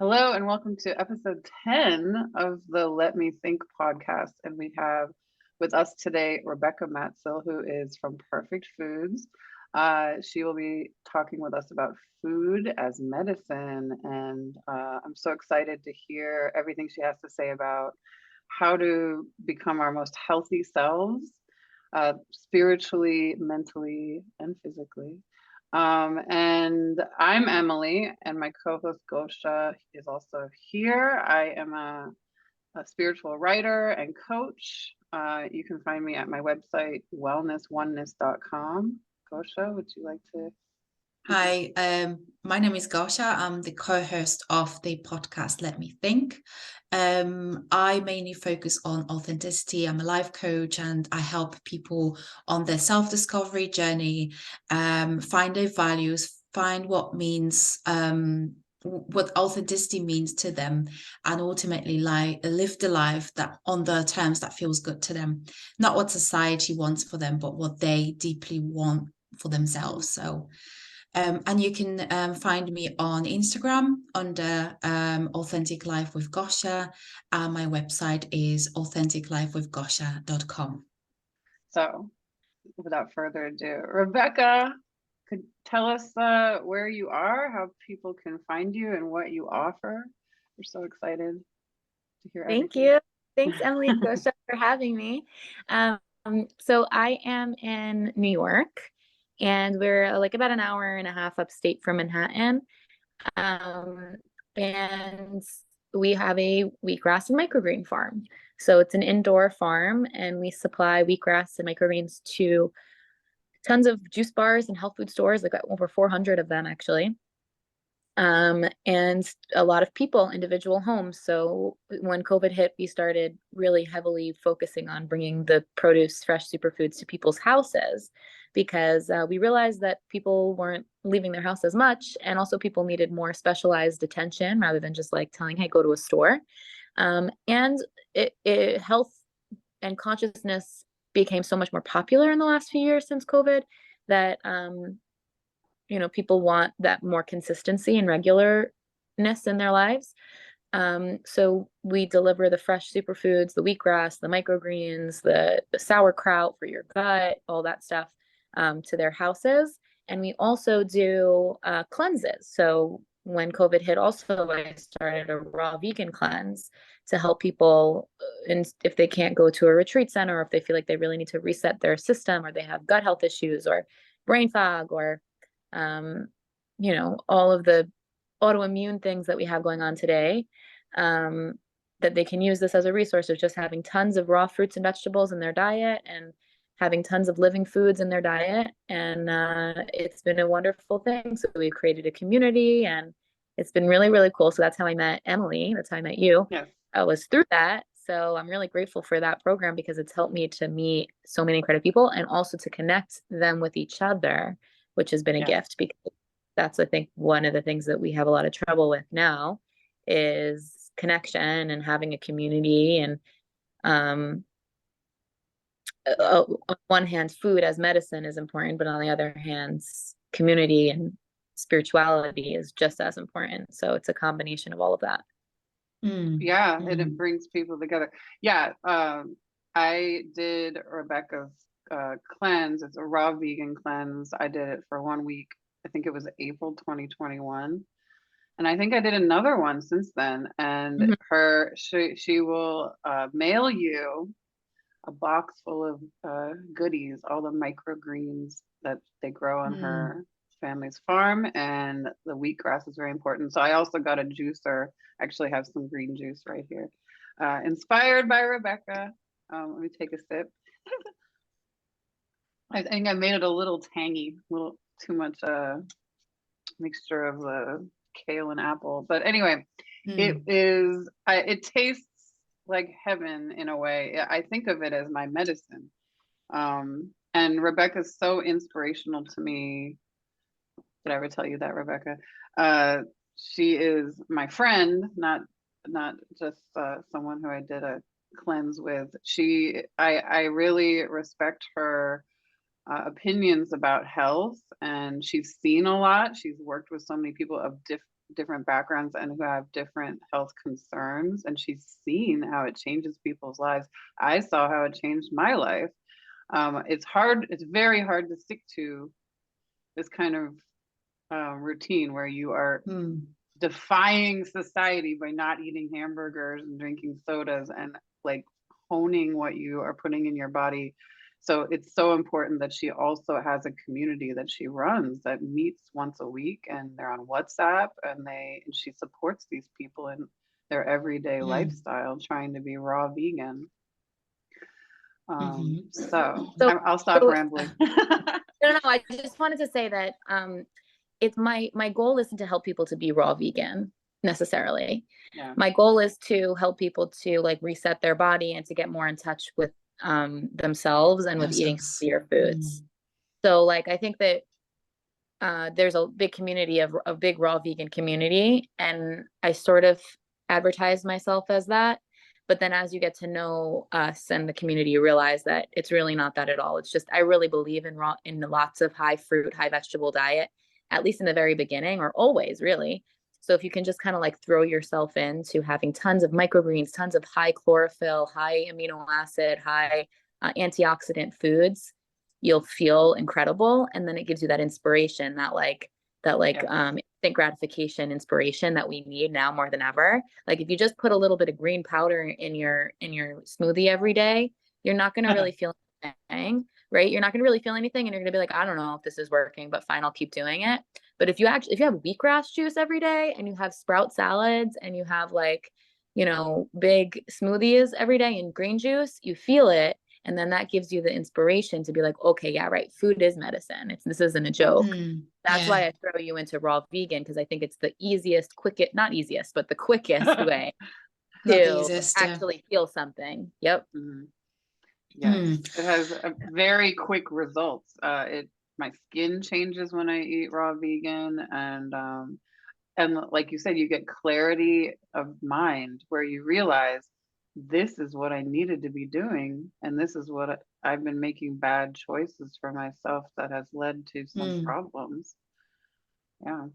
Hello and welcome to episode 10 of the Let Me Think podcast. And we have with us today Rebecca Matzel, who is from Perfect Foods. She will be talking with us about food as medicine. And I'm so excited to hear everything she has to say about how to become our most healthy selves, spiritually, mentally, and physically. And I'm Emily, and my co-host Gosha is also here. I am a spiritual writer and coach. You can find me at my website, wellnessoneness.com. Gosha, would you like to? Hi, my name is Gosha. I'm the co-host of the podcast Let Me Think. I mainly focus on authenticity. I'm a life coach and I help people on their self-discovery journey, find their values, find what authenticity means to them, and ultimately live the life that on the terms that feels good to them, not what society wants for them, but what they deeply want for themselves. So and you can find me on Instagram under Authentic Life with Gosha. My website is authenticlifewithgosha.com. So, without further ado, Rebecca, could tell us where you are, how people can find you, and what you offer. We're so excited to hear Thank everything. you. Thanks, Emily and Gosha, for having me. So I am in New York, and we're like about an hour and a half upstate from Manhattan. Um, and we have a wheatgrass and microgreen farm. So it's an indoor farm, and we supply wheatgrass and microgreens to tons of juice bars and health food stores, like over 400 of them actually. And a lot of people, individual homes. So when COVID hit, we started really heavily focusing on bringing the produce, fresh superfoods to people's houses because we realized that people weren't leaving their house as much. And also people needed more specialized attention rather than just like telling, hey, go to a store. And health and consciousness became so much more popular in the last few years since COVID that people want that more consistency and regularness in their lives. So we deliver the fresh superfoods, the wheatgrass, the microgreens, the sauerkraut for your gut, all that stuff to their houses. And we also do cleanses. So when COVID hit, also I started a raw vegan cleanse to help people, and if they can't go to a retreat center, or if they feel like they really need to reset their system, or they have gut health issues, or brain fog, or all of the autoimmune things that we have going on today, that they can use this as a resource of just having tons of raw fruits and vegetables in their diet and having tons of living foods in their diet. And it's been a wonderful thing. So we've created a community and it's been really, really cool. So that's how I met Emily. That's how I met you. Yes. I was through that. So I'm really grateful for that program because it's helped me to meet so many incredible people and also to connect them with each other, which has been a gift, because that's, I think, one of the things that we have a lot of trouble with now is connection and having a community. And on one hand, food as medicine is important, but on the other hand, community and spirituality is just as important. So it's a combination of all of that. Yeah, and it brings people together. Yeah, I did Rebecca's cleanse. It's a raw vegan cleanse. I did it for 1 week. I think it was April 2021. And I think I did another one since then. And she will mail you a box full of goodies, all the microgreens that they grow on her family's farm, and the wheatgrass is very important. So I also got a juicer. I actually have some green juice right here, inspired by Rebecca. Let me take a sip. I think I made it a little tangy, a little too much mixture of the kale and apple. But anyway, it tastes like heaven in a way. I think of it as my medicine. And Rebecca's so inspirational to me. Did I ever tell you that, Rebecca? She is my friend, not just someone who I did a cleanse with. I really respect her opinions about health, and she's seen a lot. She's worked with so many people of different backgrounds and who have different health concerns, and she's seen how it changes people's lives. I saw how it changed my life. It's very hard to stick to this kind of routine where you are defying society by not eating hamburgers and drinking sodas and like honing what you are putting in your body. So it's so important that she also has a community that she runs that meets once a week, and they're on WhatsApp, and she supports these people in their everyday lifestyle trying to be raw vegan. I'll stop rambling. No, I just wanted to say that it's my goal isn't to help people to be raw vegan necessarily. Yeah. My goal is to help people to like reset their body and to get more in touch with themselves and with eating healthier foods. So like I think that there's a big community of a big raw vegan community, and I sort of advertise myself as that. But then as you get to know us and the community, you realize that it's really not that at all. It's just I really believe in lots of high fruit, high vegetable diet, at least in the very beginning, or always really. So if you can just kind of like throw yourself into having tons of microgreens, tons of high chlorophyll, high amino acid, high antioxidant foods, you'll feel incredible. And then it gives you that inspiration, instant gratification inspiration that we need now more than ever. Like if you just put a little bit of green powder in your smoothie every day, you're not going to really feel anything, right? You're not going to really feel anything, and you're going to be like, I don't know if this is working, but fine, I'll keep doing it. But if you have wheatgrass juice every day, and you have sprout salads, and you have like, big smoothies every day and green juice, you feel it. And then that gives you the inspiration to be like, okay, yeah, right. Food is medicine. This isn't a joke. That's why I throw you into raw vegan, because I think it's the easiest, not easiest, but the quickest way to actually feel something. Yep. Yes, it has very quick results. My skin changes when I eat raw vegan, and like you said, you get clarity of mind where you realize this is what I needed to be doing, and this is what I've been making bad choices for myself that has led to some problems. Yeah.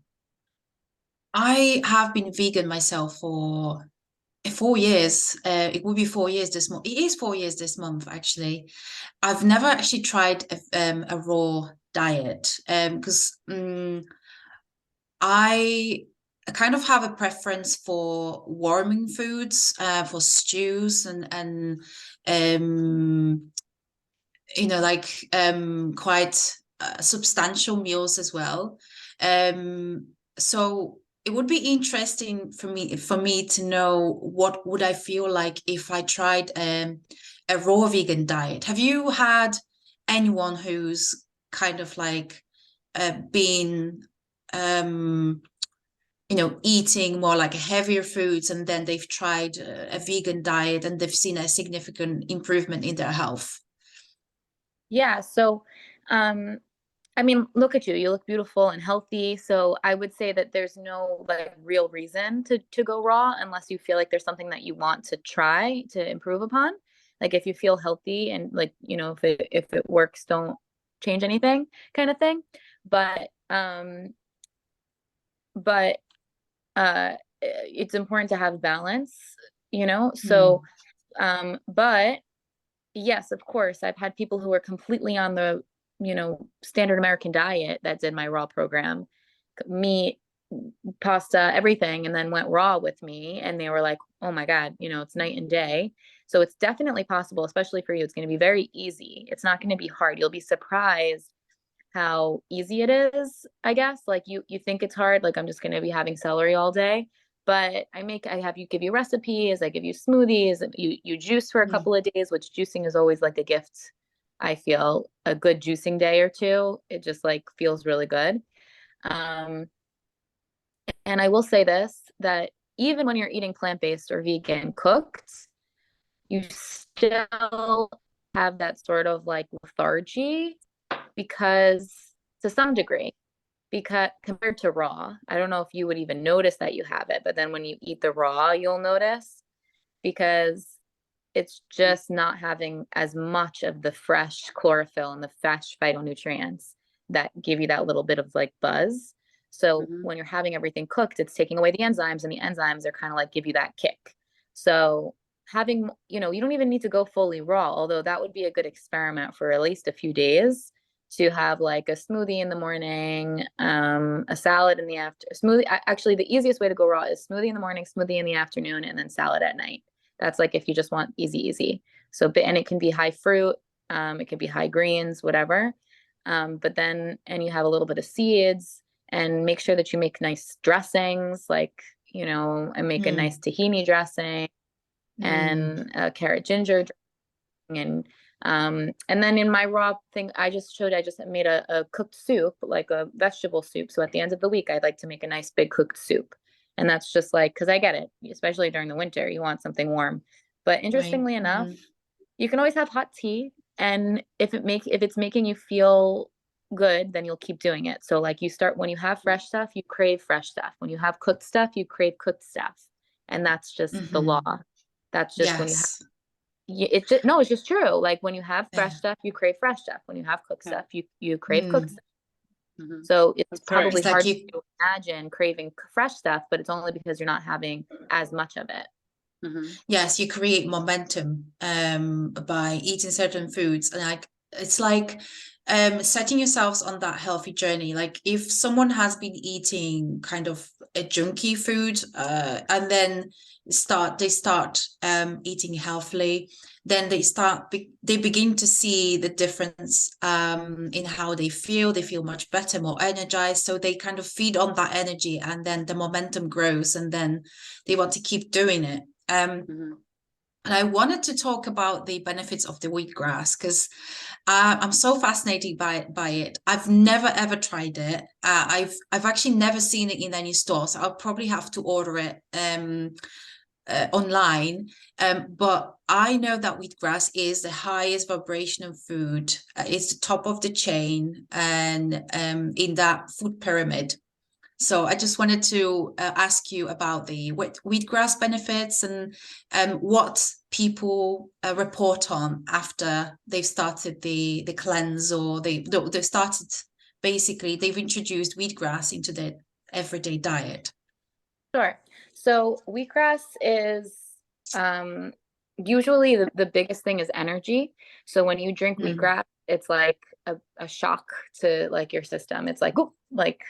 I have been vegan myself for 4 years. It will be 4 years this month. It is 4 years this month, actually. I've never actually tried a raw diet because I kind of have a preference for warming foods, for stews and quite substantial meals as well. So it would be interesting for me to know what would I feel like if I tried a raw vegan diet. Have you had anyone who's kind of like been eating more like heavier foods, and then they've tried a vegan diet and they've seen a significant improvement in their health? Yeah. So, I mean, look at you. You look beautiful and healthy. So I would say that there's no like real reason to go raw unless you feel like there's something that you want to try to improve upon. Like if you feel healthy and like, if it works, don't change anything kind of thing. But it's important to have balance, So, but yes, of course, I've had people who are completely on the, standard American diet that did my raw program, meat, pasta, everything, and then went raw with me. And they were like, oh my God, it's night and day. So it's definitely possible, especially for you. It's going to be very easy. It's not going to be hard. You'll be surprised how easy it is, I guess. Like you think it's hard, like I'm just going to be having celery all day. But give you recipes, I give you smoothies, you juice for a couple of days, which juicing is always like a gift. I feel a good juicing day or two, it just like feels really good. And I will say this, that even when you're eating plant-based or vegan cooked, you still have that sort of like lethargy, because to some degree, because compared to raw, I don't know if you would even notice that you have it, but then when you eat the raw, you'll notice, because it's just not having as much of the fresh chlorophyll and the fresh phytonutrients that give you that little bit of like buzz. So Mhm. when you're having everything cooked, it's taking away the enzymes, and the enzymes are kind of like give you that kick. So having, you don't even need to go fully raw, although that would be a good experiment for at least a few days, to have like a smoothie in the morning, a salad in the smoothie. Actually, the easiest way to go raw is smoothie in the morning, smoothie in the afternoon, and then salad at night. That's like if you just want easy. So, and it can be high fruit, it can be high greens, whatever. But then, and you have a little bit of seeds, and make sure that you make nice dressings, like, and make a nice tahini dressing and carrot ginger dressing. And then in my raw thing, I just made a cooked soup, like a vegetable soup. So at the end of the week, I'd like to make a nice big cooked soup. And that's just like, because I get it, especially during the winter, you want something warm. But interestingly enough, you can always have hot tea. And if it's making you feel good, then you'll keep doing it. So like when you have fresh stuff, you crave fresh stuff. When you have cooked stuff, you crave cooked stuff. And that's just the law. That's just when you have, it's just true. Like when you have fresh stuff, you crave fresh stuff. When you have cooked stuff, you crave cooked stuff. Mhm. So it's That's right. probably It's like hard to imagine craving fresh stuff, but it's only because you're not having as much of it. Mhm. Yes, you create momentum by eating certain foods, and like it's like setting yourselves on that healthy journey. Like if someone has been eating kind of a junky food, and then they start eating healthily, then they begin to see the difference in how they feel. They feel much better, more energized. So they kind of feed on that energy, and then the momentum grows, and then they want to keep doing it. And I wanted to talk about the benefits of the wheatgrass because I'm so fascinated by it. I've never ever tried it. I've actually never seen it in any store, so I'll probably have to order it online. But I know that wheatgrass is the highest vibrational food. It's the top of the chain, and in that food pyramid. So I just wanted to ask you about the wheatgrass benefits and what people report on after they've started the cleanse, or they've introduced wheatgrass into their everyday diet. Sure. So wheatgrass is usually the biggest thing is energy. So when you drink wheatgrass, it's like a shock to like your system. It's like, oh, like,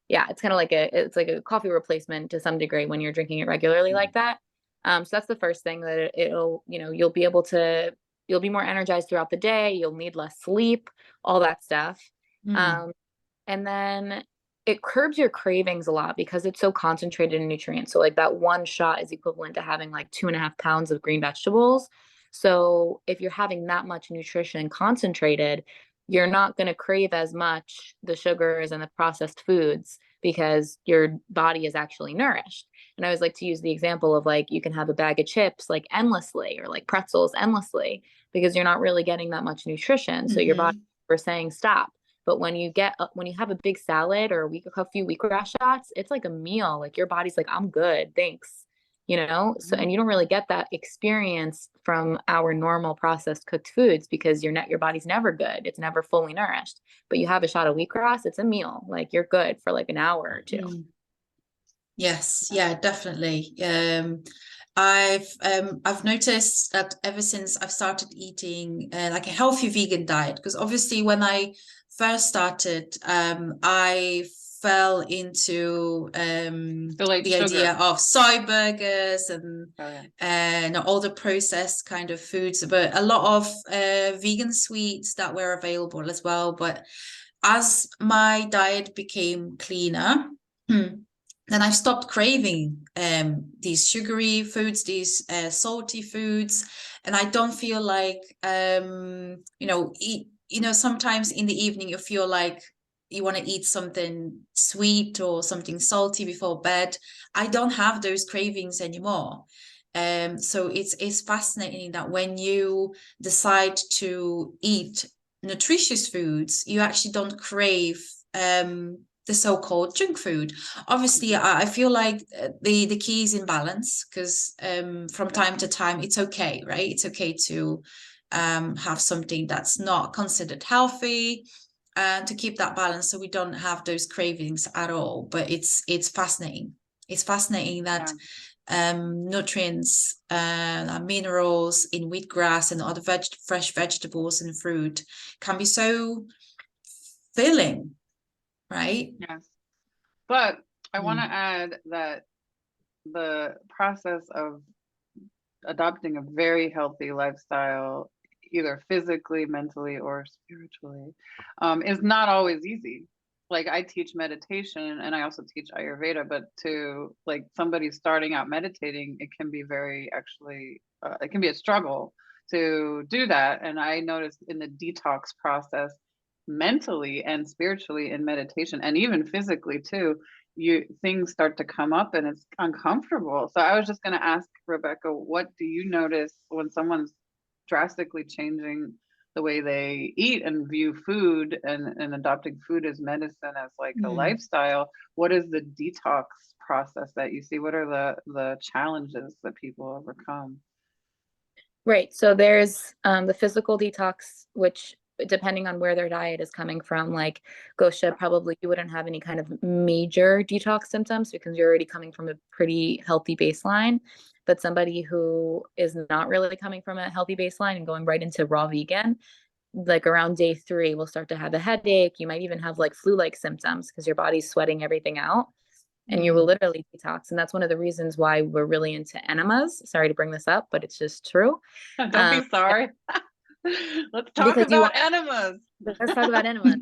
yeah, it's kind of like it's like a coffee replacement to some degree when you're drinking it regularly like that. So that's the first thing, that it'll, you'll be more energized throughout the day. You'll need less sleep, all that stuff. And then it curbs your cravings a lot because it's so concentrated in nutrients. So like that one shot is equivalent to having like 2.5 pounds of green vegetables. So if you're having that much nutrition concentrated, you're not going to crave as much the sugars and the processed foods because your body is actually nourished. And I always like to use the example of like, you can have a bag of chips like endlessly, or like pretzels endlessly, because you're not really getting that much nutrition. So your body is saying stop. But when you have a big salad or a few wheatgrass shots, it's like a meal. Like your body's like, I'm good, thanks. So, and you don't really get that experience from our normal processed cooked foods because your body's never good. It's never fully nourished. But you have a shot of wheatgrass, it's a meal. Like you're good for like an hour or two. Yes, yeah, definitely. I've noticed that ever since I've started eating like a healthy vegan diet, because obviously when I first started, I fell into the idea of soy burgers and all the processed kind of foods, but a lot of vegan sweets that were available as well. But as my diet became cleaner, then I've stopped craving these sugary foods, these salty foods, and I don't feel like sometimes in the evening you feel like you want to eat something sweet or something salty before bed. I don't have those cravings anymore. So it's fascinating that when you decide to eat nutritious foods, you actually don't crave the so-called junk food. Obviously, I feel like the key is in balance, because from time to time it's okay, right? It's okay to have something that's not considered healthy, to keep that balance so we don't have those cravings at all. But it's fascinating. It's fascinating that nutrients and minerals in wheatgrass and other fresh vegetables and fruit can be so filling, right? Yes. But I want to add that the process of adopting a very healthy lifestyle, either physically, mentally, or spiritually, is not always easy. Like, I teach meditation and I also teach Ayurveda, but to like somebody starting out meditating, it can be it can be a struggle to do that. And I noticed in the detox process, mentally and spiritually in meditation, and even physically too, things start to come up and it's uncomfortable. So I was just going to ask Rebecca, what do you notice when someone's drastically changing the way they eat and view food, and adopting food as medicine, as like a lifestyle? What is the detox process that you see? What are the challenges that people overcome? Right. So there's the physical detox, which depending on where their diet is coming from, like Gosha, probably you wouldn't have any kind of major detox symptoms because you're already coming from a pretty healthy baseline. But somebody who is not really coming from a healthy baseline and going right into raw vegan, like around day 3, will start to have a headache. You might even have like flu-like symptoms because your body's sweating everything out. And you will literally detox. And that's one of the reasons why we're really into enemas. Sorry to bring this up, but it's just true. Don't be sorry. Let's talk about enemas. Let's talk about enemas.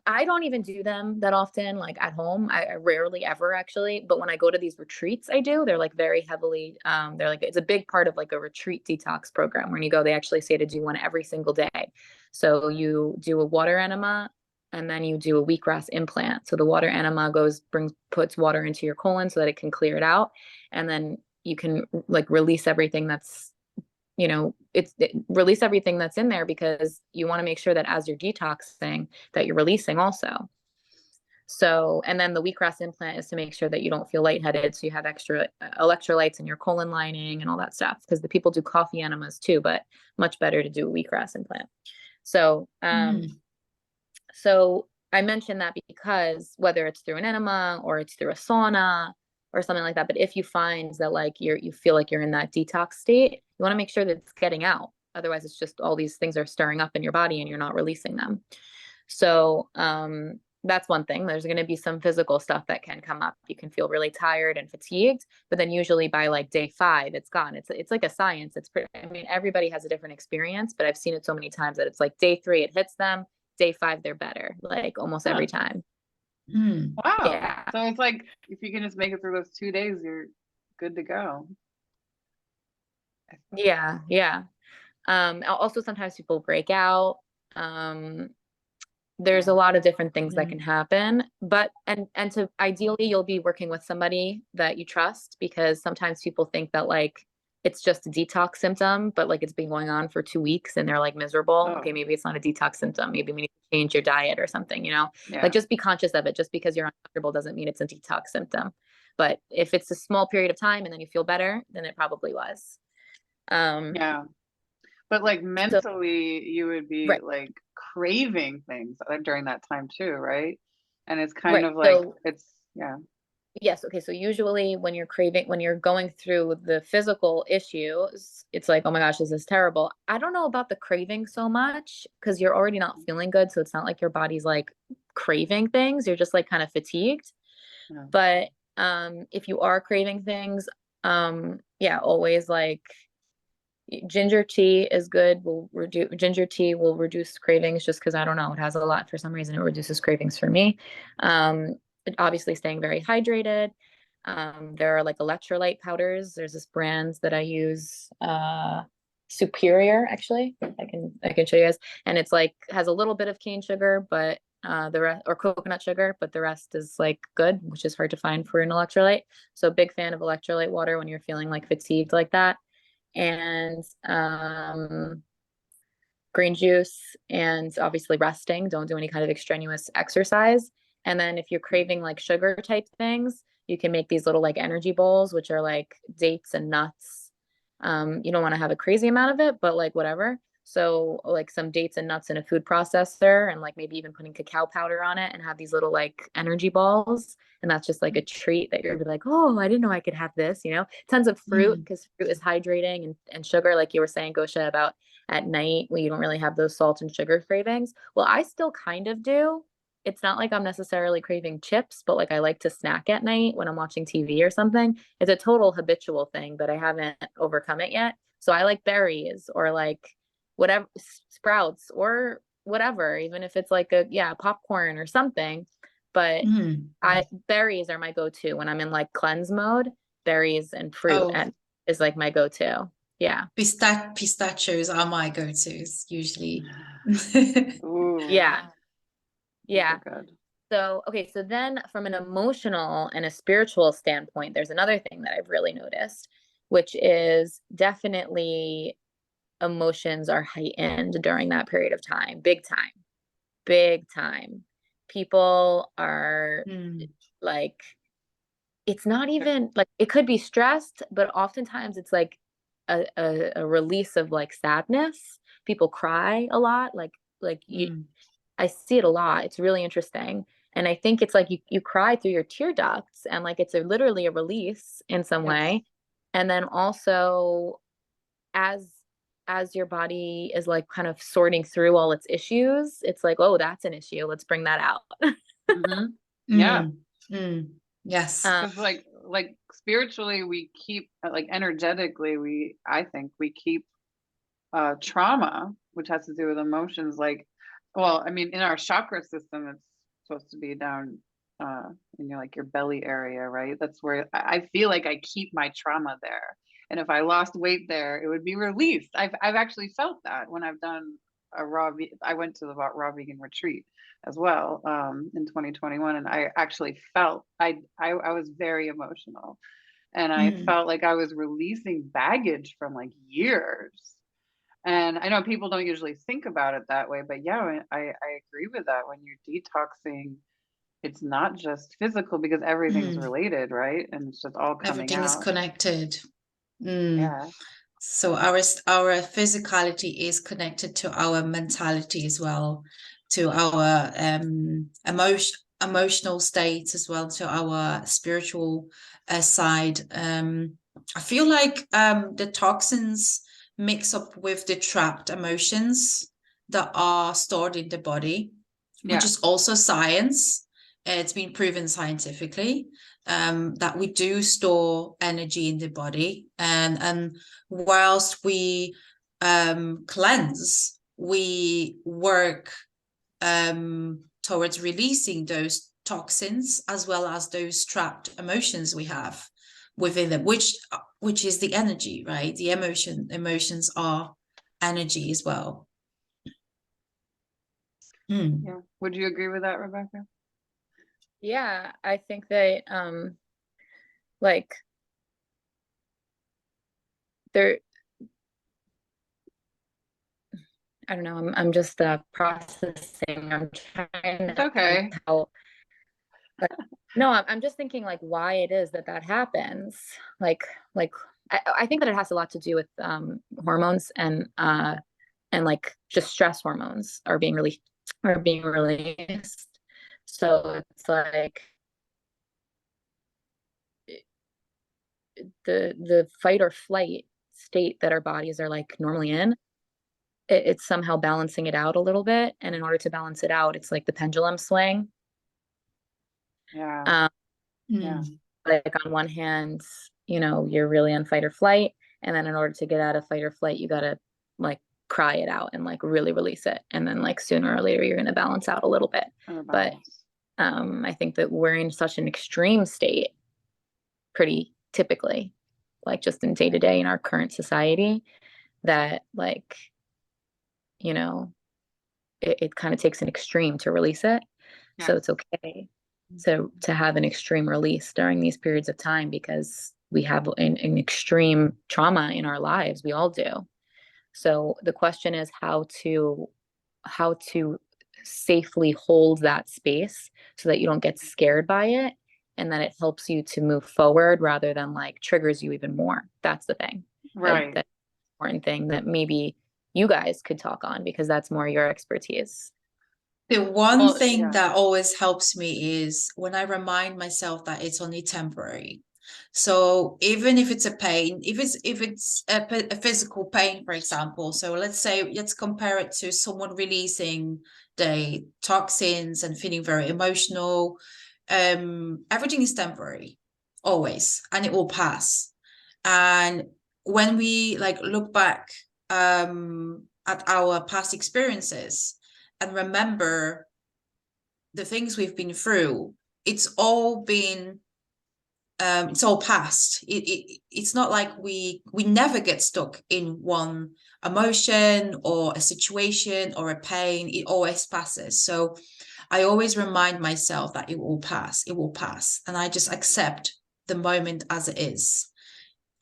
I don't even do them that often, like at home. I rarely ever actually, but when I go to these retreats, I do. They're like very heavily, they're like, it's a big part of like a retreat detox program. When you go, they actually say to do one every single day. So you do a water enema, and then you do a wheatgrass implant. So the water enema puts water into your colon so that it can clear it out. And then you can like release everything that's, release everything that's in there, because you want to make sure that as you're detoxing that you're releasing also. So, and then the wheatgrass implant is to make sure that you don't feel lightheaded. So you have extra electrolytes in your colon lining and all that stuff, because the people do coffee enemas too, but much better to do a wheatgrass implant. So, So I mentioned that because whether it's through an enema or it's through a sauna or something like that, but if you find that like you feel like you're in that detox state, you want to make sure that it's getting out. Otherwise, it's just all these things are stirring up in your body and you're not releasing them. So that's one thing. There's going to be some physical stuff that can come up. You can feel really tired and fatigued, but then usually by like day 5, it's gone. It's like a science. I mean, everybody has a different experience, but I've seen it so many times that it's like day 3, it hits them. Day 5, they're better, like almost every time. Wow. Yeah. So it's like, if you can just make it through those 2 days, you're good to go. Yeah. Also, sometimes people break out. There's a lot of different things that can happen, but and to ideally you'll be working with somebody that you trust, because sometimes people think that like it's just a detox symptom, but like it's been going on for 2 weeks and they're like miserable. Okay, maybe it's not a detox symptom. Maybe we need to change your diet or something, like just be conscious of it. Just because you're uncomfortable doesn't mean it's a detox symptom. But if it's a small period of time and then you feel better, then it probably was. But like mentally, you would be like craving things during that time too, right? And it's kind of like, Yes. Okay. So usually when you're going through the physical issues, it's like, oh my gosh, this is terrible. I don't know about the craving so much, because you're already not feeling good. So it's not like your body's like craving things. You're just like kind of fatigued. But if you are craving things, always like ginger tea is good. Ginger tea will reduce cravings, just because I don't know, it has a lot, for some reason it reduces cravings for me. Obviously staying very hydrated. There are like electrolyte powders. There's this brand that I use, Superior, actually. I can show you guys. And it's like has a little bit of cane sugar, but the rest, or coconut sugar, but the rest is like good, which is hard to find for an electrolyte. So big fan of electrolyte water when you're feeling like fatigued like that. And green juice, and obviously resting. Don't do any kind of extraneous exercise. And then if you're craving like sugar type things, you can make these little like energy bowls, which are like dates and nuts. You don't want to have a crazy amount of it, but like whatever. So like some dates and nuts in a food processor, and like maybe even putting cacao powder on it, and have these little like energy balls. And that's just like a treat that you're like, oh, I didn't know I could have this, you know. Tons of fruit, because fruit is hydrating, and sugar, like you were saying, Gosha, about at night when you don't really have those salt and sugar cravings. Well, I still kind of do. It's not like I'm necessarily craving chips, but like I like to snack at night when I'm watching TV or something. It's a total habitual thing, but I haven't overcome it yet. So I like berries, or like whatever, sprouts, or whatever, even if it's like popcorn or something. But berries are my go-to when I'm in like cleanse mode. Berries and fruit is like my go-to. Yeah. Pistachios are my go-tos usually. Ooh, Yeah. Yeah. good. So, okay, so then from an emotional and a spiritual standpoint, there's another thing that I've really noticed, which is definitely emotions are heightened during that period of time. Big time. Big time. People are like, it's not even like, it could be stressed, but oftentimes it's like a release of like sadness. People cry a lot, I see it a lot. It's really interesting. And I think it's like you cry through your tear ducts, and like it's literally a release in some way. And then also as your body is like kind of sorting through all its issues, it's like, oh, that's an issue. Let's bring that out. Yeah. Yes. Because like spiritually, we keep like energetically, I think we keep trauma, which has to do with emotions, like, well, I mean, in our chakra system, it's supposed to be down in your belly area, right? That's where I feel like I keep my trauma there. And if I lost weight there, it would be released. I've actually felt that when I've done I went to the raw vegan retreat as well in 2021, and I actually felt I was very emotional, and I felt like I was releasing baggage from like years. And I know people don't usually think about it that way, but yeah, I agree with that. When you're detoxing, it's not just physical, because everything's related, right? And it's just all coming Everything is out. connected. Yeah. So our physicality is connected to our mentality as well, to our emotional states as well, to our spiritual side. I feel like the toxins mix up with the trapped emotions that are stored in the body, which is also science. It's been proven scientifically that we do store energy in the body, and whilst we cleanse, we work towards releasing those toxins as well as those trapped emotions we have within them, which is the energy, right? The emotions are energy as well. Yeah. Would you agree with that, Rebecca? Yeah, I think that like there, I don't know, I'm just processing. I'm trying It's to think okay. how, no, I'm just thinking like why it is that happens. Like I think that it has a lot to do with hormones, and like just stress hormones are being released. So it's like the fight or flight state that our bodies are like normally in, it's somehow balancing it out a little bit. And in order to balance it out, it's like the pendulum swing. Yeah. Like on one hand, you're really on fight or flight, and then in order to get out of fight or flight, you gotta like cry it out and like really release it, and then like sooner or later you're gonna balance out a little bit. But I think that we're in such an extreme state pretty typically, like just in day to day in our current society, that like it kind of takes an extreme to release it. So it's okay to have an extreme release during these periods of time, because we have an extreme trauma in our lives. We all do. So the question is how to safely hold that space so that you don't get scared by it, and that it helps you to move forward rather than like triggers you even more. That's the thing. Right. That's the important thing, that maybe you guys could talk on, because that's more your expertise. The one Well, thing yeah. that always helps me is when I remind myself that it's only temporary. So even if it's a pain, if it's a physical pain, for example, so let's compare it to someone releasing the toxins and feeling very emotional. Everything is temporary, always, and it will pass. And when we like look back at our past experiences and remember the things we've been through, it's all past. It's not like we never get stuck in one emotion or a situation or a pain. It always passes. So I always remind myself that it will pass, and I just accept the moment as it is.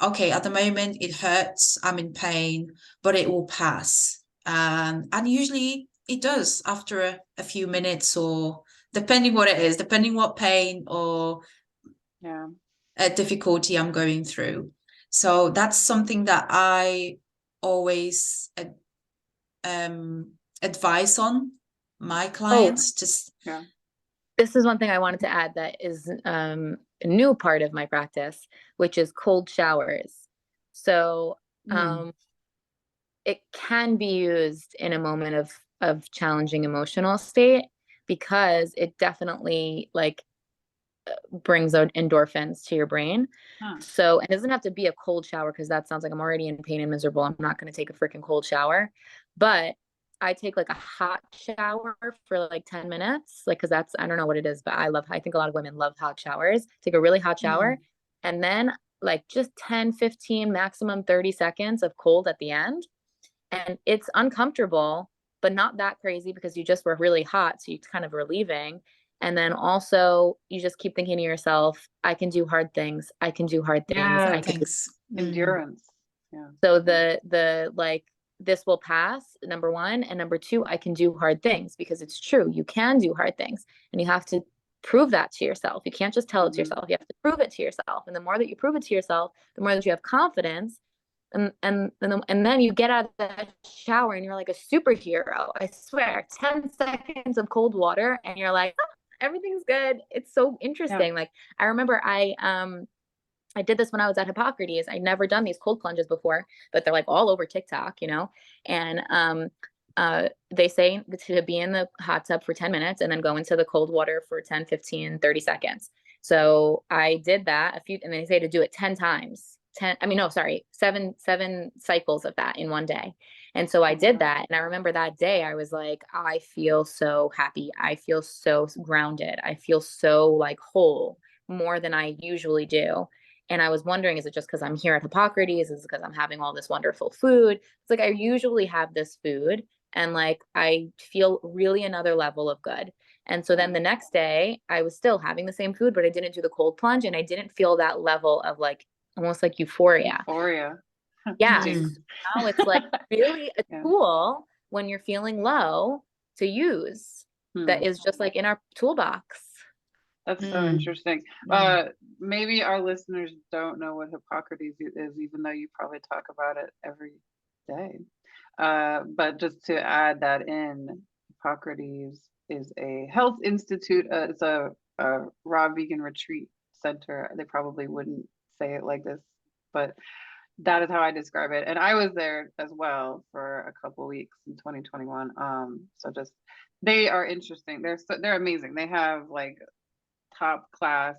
Okay, at the moment it hurts, I'm in pain, but it will pass. And usually it does after a few minutes, or depending what it is, depending what pain or difficulty I'm going through. So that's something that I always advise on my clients. This is one thing I wanted to add that is a new part of my practice, which is cold showers. So it can be used in a moment of challenging emotional state, because it definitely like brings out endorphins to your brain. So it doesn't have to be a cold shower, because that sounds like I'm already in pain and miserable. I'm not going to take a freaking cold shower. But I take like a hot shower for like 10 minutes, like, because that's, I don't know what it is, but I think a lot of women love hot showers. Take a really hot shower, and then like just 10, 15, maximum 30 seconds of cold at the end. And it's uncomfortable, but not that crazy, because you just were really hot. So it's kind of relieving. And then also you just keep thinking to yourself, I can do hard things. I can do hard things. Yeah, I can endurance. Yeah. So the like, this will pass, number one, and number two, I can do hard things, because it's true. You can do hard things, and you have to prove that to yourself. You can't just tell it to yourself. You have to prove it to yourself. And the more that you prove it to yourself, the more that you have confidence. And then you get out of the shower and you're like a superhero. I swear, 10 seconds of cold water and you're like, oh, everything's good. It's so interesting. Like, I remember I did this when I was at Hippocrates. I'd never done these cold plunges before, but they're like all over TikTok, you know? And they say to be in the hot tub for 10 minutes and then go into the cold water for 10, 15, 30 seconds. So I did that and they say to do it 10 times. 7 cycles of that in one day. And so I did that. And I remember that day I was like, I feel so happy. I feel so grounded. I feel so like whole, more than I usually do. And I was wondering, is it just because I'm here at Hippocrates? Is it because I'm having all this wonderful food? It's like, I usually have this food and like, I feel really another level of good. And so then the next day I was still having the same food, but I didn't do the cold plunge, and I didn't feel that level of like, almost like euphoria. Yeah. Now it's like really a tool when you're feeling low to use that is just like in our toolbox. That's so interesting. Maybe our listeners don't know what Hippocrates is, even though you probably talk about it every day. But just to add that in, Hippocrates is a health institute. It's a raw vegan retreat center. They probably wouldn't say it like this, but that is how I describe it. And I was there as well for a couple weeks in 2021. So just, they are interesting. They're amazing. They have like top class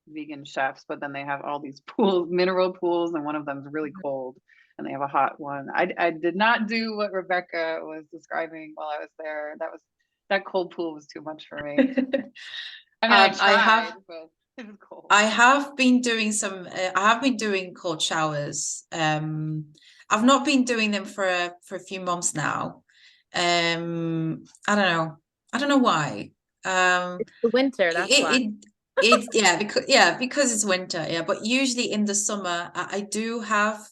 vegan chefs, but then they have all these pools, mineral pools, and one of them is really cold, and they have a hot one. I did not do what Rebecca was describing while I was there. That cold pool was too much for me. I mean, I tried, but it was cold. I have been doing cold showers. I've not been doing them for a few months now. I don't know why. It's the winter, that's why. Because it's winter. Yeah, but usually in the summer I do have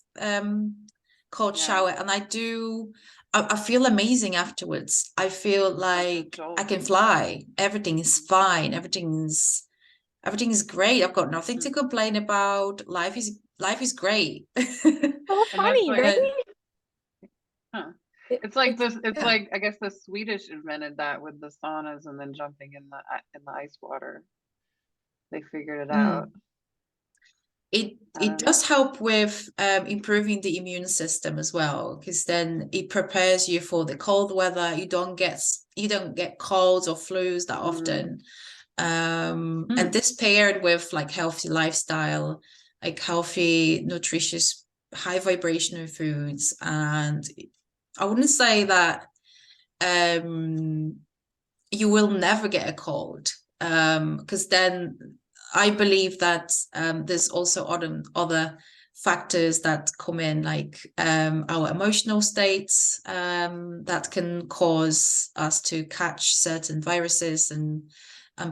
cold shower, and I feel amazing afterwards. I feel like I can fly. Everything is fine. Everything is great. I've got nothing to complain about. Life is great. So funny, right? It's like this. It's yeah. like, I guess the Swedish invented that with the saunas and then jumping in the ice water. They figured it out. It does help with improving the immune system as well, because then it prepares you for the cold weather. You don't get colds or flus that often. And this paired with like healthy lifestyle, like healthy, nutritious, high vibrational foods. And I wouldn't say that you will never get a cold, because then I believe that there's also other factors that come in, like our emotional states that can cause us to catch certain viruses and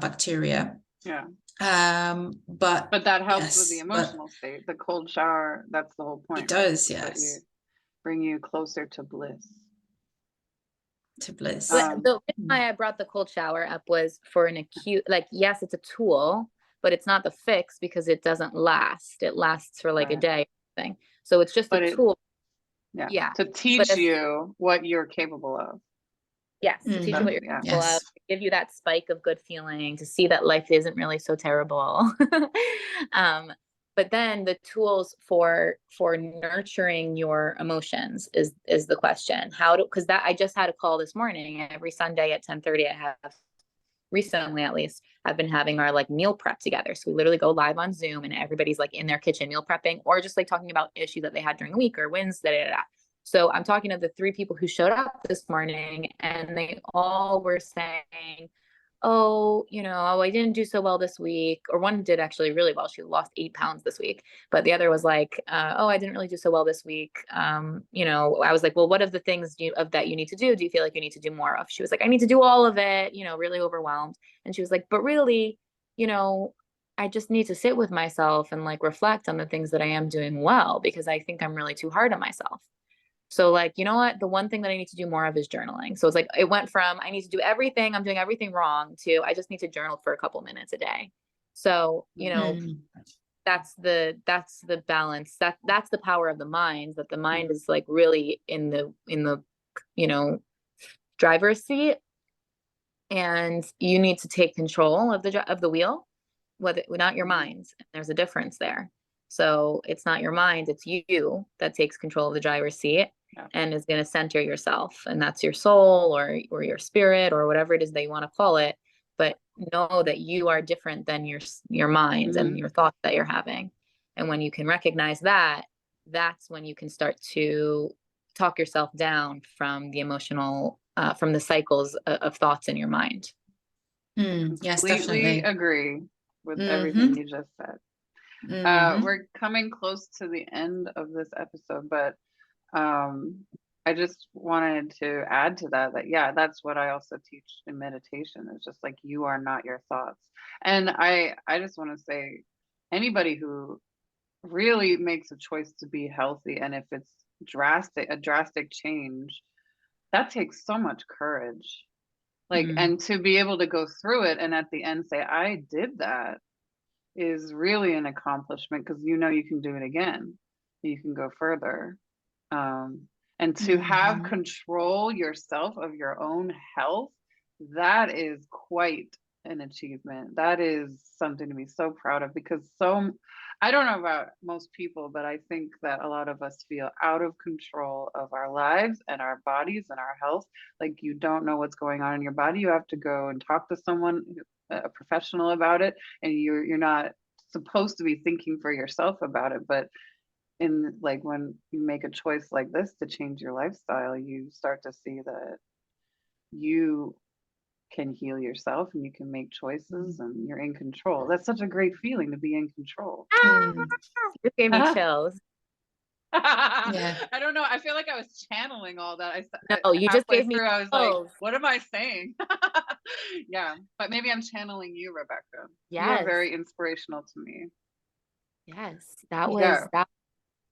bacteria. Yeah. But that helps with the yes, emotional state. The cold shower, that's the whole point, it does, right? yes. Bring you closer to bliss. To bliss. But the reason why I brought the cold shower up was for an acute, like, yes, it's a tool, but it's not the fix because it doesn't last. It lasts for like a day thing. So it's just a tool. Yeah. To teach you what you're capable of. Yes. To teach you what you're capable of, to give you that spike of good feeling, to see that life isn't really so terrible. But then the tools for nurturing your emotions is the question. Because that I just had a call this morning. Every Sunday at 10:30, I have, recently at least, I've been having our like meal prep together. So we literally go live on Zoom and everybody's like in their kitchen meal prepping, or just like talking about issues that they had during the week or wins. So I'm talking to the 3 people who showed up this morning, and they all were saying, oh, I didn't do so well this week. Or one did actually really well. She lost 8 pounds this week. But the other was like, oh, I didn't really do so well this week. I was like, well, what of the things that you need to do you feel like you need to do more of? She was like, I need to do all of it, really overwhelmed. And she was like, but really, I just need to sit with myself and like reflect on the things that I am doing well, because I think I'm really too hard on myself. So like, you know what? The one thing that I need to do more of is journaling. So it's like, it went from, I need to do everything, I'm doing everything wrong, to I just need to journal for a couple minutes a day. So, that's the balance. That's the power of the mind, that the mind is like really in the driver's seat, and you need to take control of the wheel, whether not your mind. There's a difference there. So it's not your mind, it's you that takes control of the driver's seat and is going to center yourself. And that's your soul or your spirit or whatever it is that you want to call it. But know that you are different than your mind and your thoughts that you're having. And when you can recognize that, that's when you can start to talk yourself down from the emotional, from the cycles of thoughts in your mind. Yes, Completely definitely agree with everything you just said. We're coming close to the end of this episode, but I just wanted to add to that that's what I also teach in meditation. It's just like, you are not your thoughts. And I just want to say, anybody who really makes a choice to be healthy, and if it's a drastic change, that takes so much courage. Like, and to be able to go through it and at the end say, I did that, is really an accomplishment, because you can do it again. You can go further. And to have control yourself of your own health, that is quite an achievement. That is something to be so proud of, because I don't know about most people, but I think that a lot of us feel out of control of our lives and our bodies and our health. Like, you don't know what's going on in your body. You have to go and talk to someone, a professional, about it, and you're not supposed to be thinking for yourself about it. But when you make a choice like this to change your lifestyle, you start to see that you can heal yourself and you can make choices and you're in control. That's such a great feeling, to be in control. You gave me chills. I don't know. I feel like I was channeling all that. You just gave me I was like, what am I saying? Yeah, but maybe I'm channeling you, Rebecca. You're very inspirational to me. Yes, that was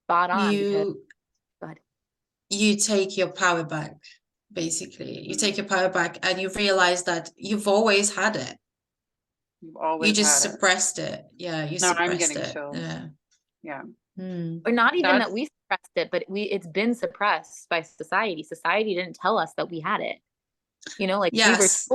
spot on. You take your power back, basically. You take your power back and you realize that you've always had it. You've always you just suppressed it. Yeah, you suppressed I'm getting it. chills. Yeah. Or not even that That's we suppressed it, but it's been suppressed by society. Society didn't tell us that we had it. You know, like Yes.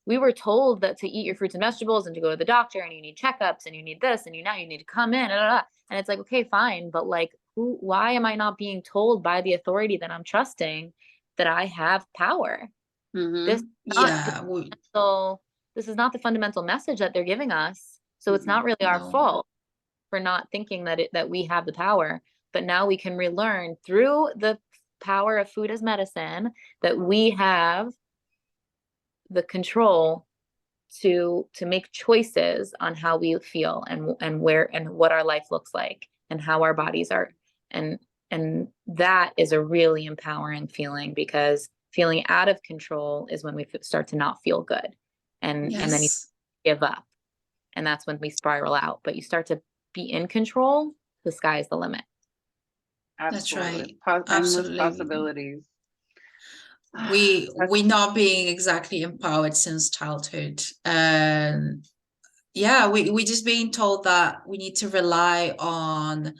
we were told that to eat your fruits and vegetables and to go to the doctor and you need checkups and you need this and you need to come in and it's like, okay, fine, but like why am I not being told by the authority that I'm trusting that I have power? This is not Yeah. this is not the fundamental message that they're giving us. So it's not really our No. fault for not thinking that we have the power. But now we can relearn through the power of food as medicine that we have the control to make choices on how we feel and where and what our life looks like and how our bodies are. And that is a really empowering feeling, because feeling out of control is when we start to not feel good, and then you Yes. give up, and that's when we spiral out. But you start to be in control, the sky is the limit. That's absolutely right. endless Absolutely. possibilities. We're not being exactly empowered since childhood. Yeah, we just being told that we need to rely on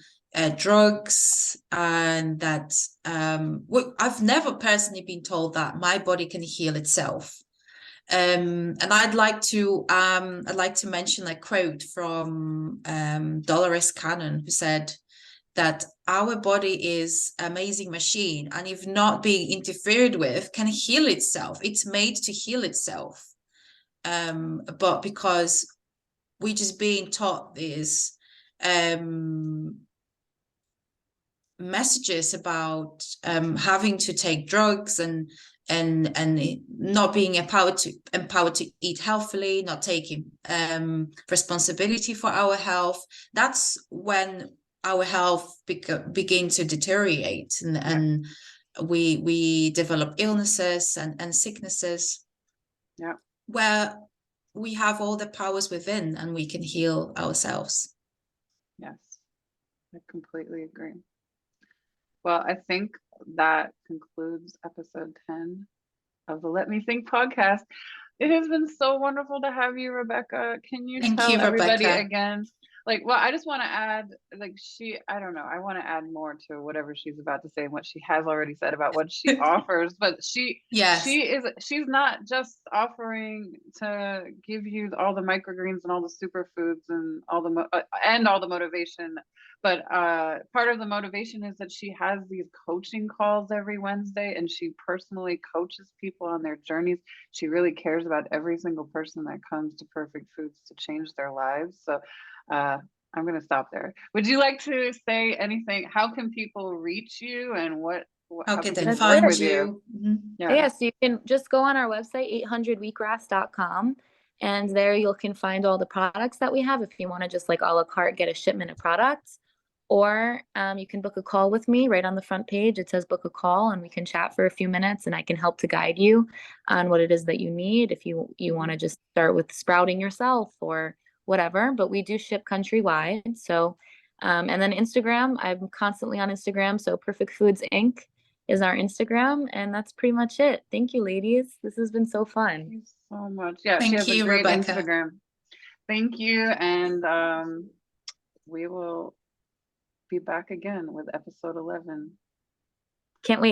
drugs, and that I've never personally been told that my body can heal itself. And I'd like to mention a quote from Dolores Cannon, who said that our body is an amazing machine, and if not being interfered with, can heal itself. It's made to heal itself. But because we're just being taught these messages about having to take drugs and not being empowered to eat healthily, not taking responsibility for our health, that's when our health begin to deteriorate, and we develop illnesses and sicknesses. Yeah. Where we have all the powers within and we can heal ourselves. Yes, I completely agree. Well, I think that concludes episode 10 of the Let Me Think podcast. It has been so wonderful to have you, Rebecca. Can you Thank tell you, everybody Rebecca. again? Like, well, I just want to add, like, I don't know, I want to add more to whatever she's about to say and what she has already said about what she offers. But Yes. she's not just offering to give you all the microgreens and all the superfoods and all the motivation. But part of the motivation is that she has these coaching calls every Wednesday, and she personally coaches people on their journeys. She really cares about every single person that comes to Perfect Foods to change their lives. So I'm going to stop there. Would you like to say anything? How can people reach you, and How how can can they people find work with you? Yeah, so you can just go on our website, 800wheatgrass.com, and there you can find all the products that we have if you want to just like a la carte get a shipment of products. Or you can book a call with me. Right on the front page it says book a call, and we can chat for a few minutes and I can help to guide you on what it is that you need if you want to just start with sprouting yourself or whatever. But we do ship countrywide. So and then Instagram, I'm constantly on Instagram, so Perfect Foods Inc. is our Instagram, and that's pretty much it. Thank you, ladies. This has been so fun. Thank you so much. Yeah, she Thank has a you, great Rebecca. Instagram. Thank you, and we will be back again with episode 11. Can't wait.